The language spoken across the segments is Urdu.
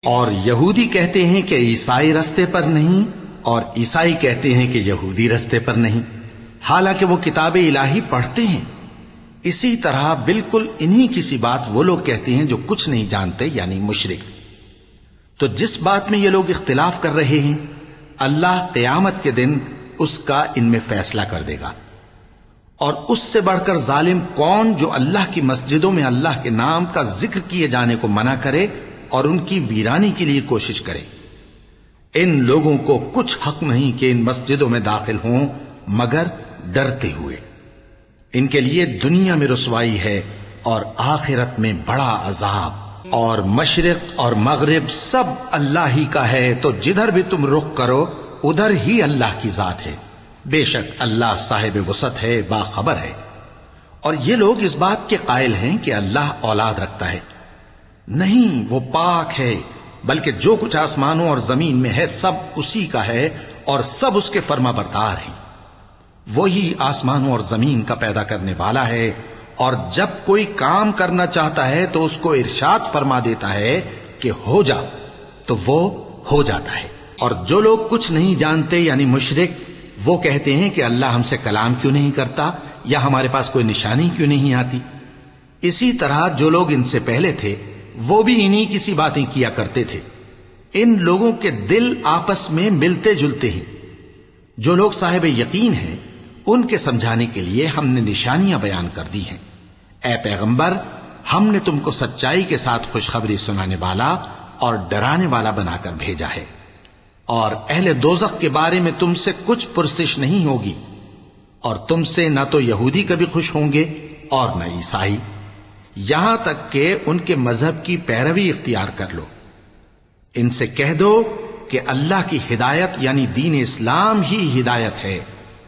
اور یہودی کہتے ہیں کہ عیسائی رستے پر نہیں، اور عیسائی کہتے ہیں کہ یہودی رستے پر نہیں، حالانکہ وہ کتاب الہی پڑھتے ہیں۔ اسی طرح بالکل انہی کسی بات وہ لوگ کہتے ہیں جو کچھ نہیں جانتے، یعنی مشرک۔ تو جس بات میں یہ لوگ اختلاف کر رہے ہیں، اللہ قیامت کے دن اس کا ان میں فیصلہ کر دے گا۔ اور اس سے بڑھ کر ظالم کون جو اللہ کی مسجدوں میں اللہ کے نام کا ذکر کیے جانے کو منع کرے اور ان کی ویرانی کے لیے کوشش کرے۔ ان لوگوں کو کچھ حق نہیں کہ ان مسجدوں میں داخل ہوں مگر ڈرتے ہوئے۔ ان کے لیے دنیا میں رسوائی ہے اور آخرت میں بڑا عذاب۔ اور مشرق اور مغرب سب اللہ ہی کا ہے، تو جدھر بھی تم رخ کرو ادھر ہی اللہ کی ذات ہے۔ بے شک اللہ صاحب وسعت ہے، باخبر ہے۔ اور یہ لوگ اس بات کے قائل ہیں کہ اللہ اولاد رکھتا ہے۔ نہیں، وہ پاک ہے، بلکہ جو کچھ آسمانوں اور زمین میں ہے سب اسی کا ہے اور سب اس کے فرما بردار ہیں۔ وہی آسمانوں اور زمین کا پیدا کرنے والا ہے، اور جب کوئی کام کرنا چاہتا ہے تو اس کو ارشاد فرما دیتا ہے کہ ہو جا، تو وہ ہو جاتا ہے۔ اور جو لوگ کچھ نہیں جانتے یعنی مشرک، وہ کہتے ہیں کہ اللہ ہم سے کلام کیوں نہیں کرتا، یا ہمارے پاس کوئی نشانی کیوں نہیں آتی۔ اسی طرح جو لوگ ان سے پہلے تھے وہ بھی انہی کسی باتیں کیا کرتے تھے۔ ان لوگوں کے دل آپس میں ملتے جلتے ہیں۔ جو لوگ صاحب یقین ہیں ان کے سمجھانے کے لیے ہم نے نشانیاں بیان کر دی ہیں۔ اے پیغمبر، ہم نے تم کو سچائی کے ساتھ خوشخبری سنانے والا اور ڈرانے والا بنا کر بھیجا ہے۔ اور اہل دوزخ کے بارے میں تم سے کچھ پرسش نہیں ہوگی، اور تم سے نہ تو یہودی کبھی خوش ہوں گے اور نہ عیسائی، یہاں تک کہ ان کے مذہب کی پیروی اختیار کر لو۔ ان سے کہہ دو کہ اللہ کی ہدایت یعنی دین اسلام ہی ہدایت ہے،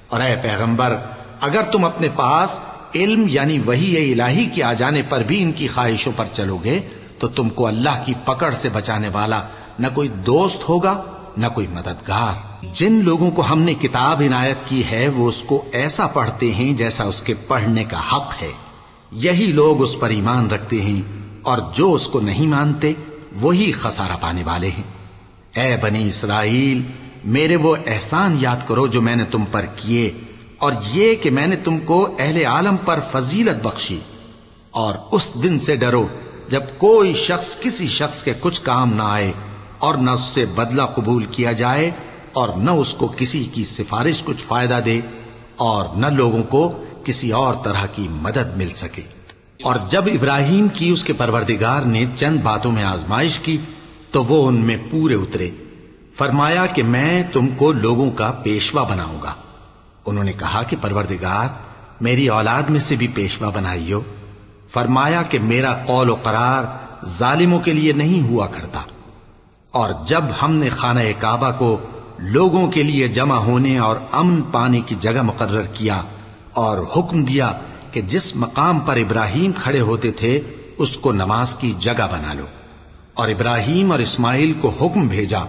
اور اے پیغمبر اگر تم اپنے پاس علم یعنی وحی الہی کے آ جانے پر بھی ان کی خواہشوں پر چلو گے تو تم کو اللہ کی پکڑ سے بچانے والا نہ کوئی دوست ہوگا نہ کوئی مددگار۔ جن لوگوں کو ہم نے کتاب عنایت کی ہے وہ اس کو ایسا پڑھتے ہیں جیسا اس کے پڑھنے کا حق ہے، یہی لوگ اس پر ایمان رکھتے ہیں، اور جو اس کو نہیں مانتے وہی خسارہ پانے والے ہیں۔ اے بنی اسرائیل، میرے وہ احسان یاد کرو جو میں نے تم پر کیے، اور یہ کہ میں نے تم کو اہل عالم پر فضیلت بخشی۔ اور اس دن سے ڈرو جب کوئی شخص کسی شخص کے کچھ کام نہ آئے، اور نہ اس سے بدلہ قبول کیا جائے، اور نہ اس کو کسی کی سفارش کچھ فائدہ دے، اور نہ لوگوں کو کسی اور طرح کی مدد مل سکے۔ اور جب ابراہیم کی اس کے پروردگار نے چند باتوں میں آزمائش کی تو وہ ان میں پورے اترے۔ فرمایا کہ میں تم کو لوگوں کا پیشوا بناؤں گا۔ انہوں نے کہا کہ پروردگار، میری اولاد میں سے بھی پیشوا بنائیو۔ فرمایا کہ میرا قول و قرار ظالموں کے لیے نہیں ہوا کرتا۔ اور جب ہم نے خانہ کعبہ کو لوگوں کے لیے جمع ہونے اور امن پانے کی جگہ مقرر کیا اور حکم دیا کہ جس مقام پر ابراہیم کھڑے ہوتے تھے اس کو نماز کی جگہ بنا لو، اور ابراہیم اور اسماعیل کو حکم بھیجا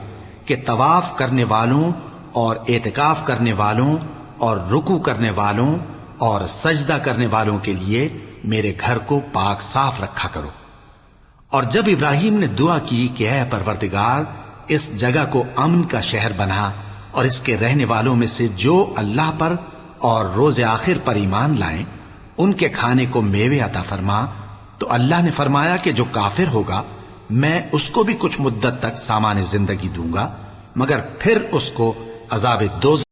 کہ طواف کرنے والوں اور اعتکاف کرنے والوں اور رکوع کرنے والوں اور سجدہ کرنے والوں کے لیے میرے گھر کو پاک صاف رکھا کرو۔ اور جب ابراہیم نے دعا کی کہ اے پروردگار، اس جگہ کو امن کا شہر بنا، اور اس کے رہنے والوں میں سے جو اللہ پر اور روز آخر پر ایمان لائیں ان کے کھانے کو میوے عطا فرما، تو اللہ نے فرمایا کہ جو کافر ہوگا میں اس کو بھی کچھ مدت تک سامان زندگی دوں گا، مگر پھر اس کو عذاب دوزخ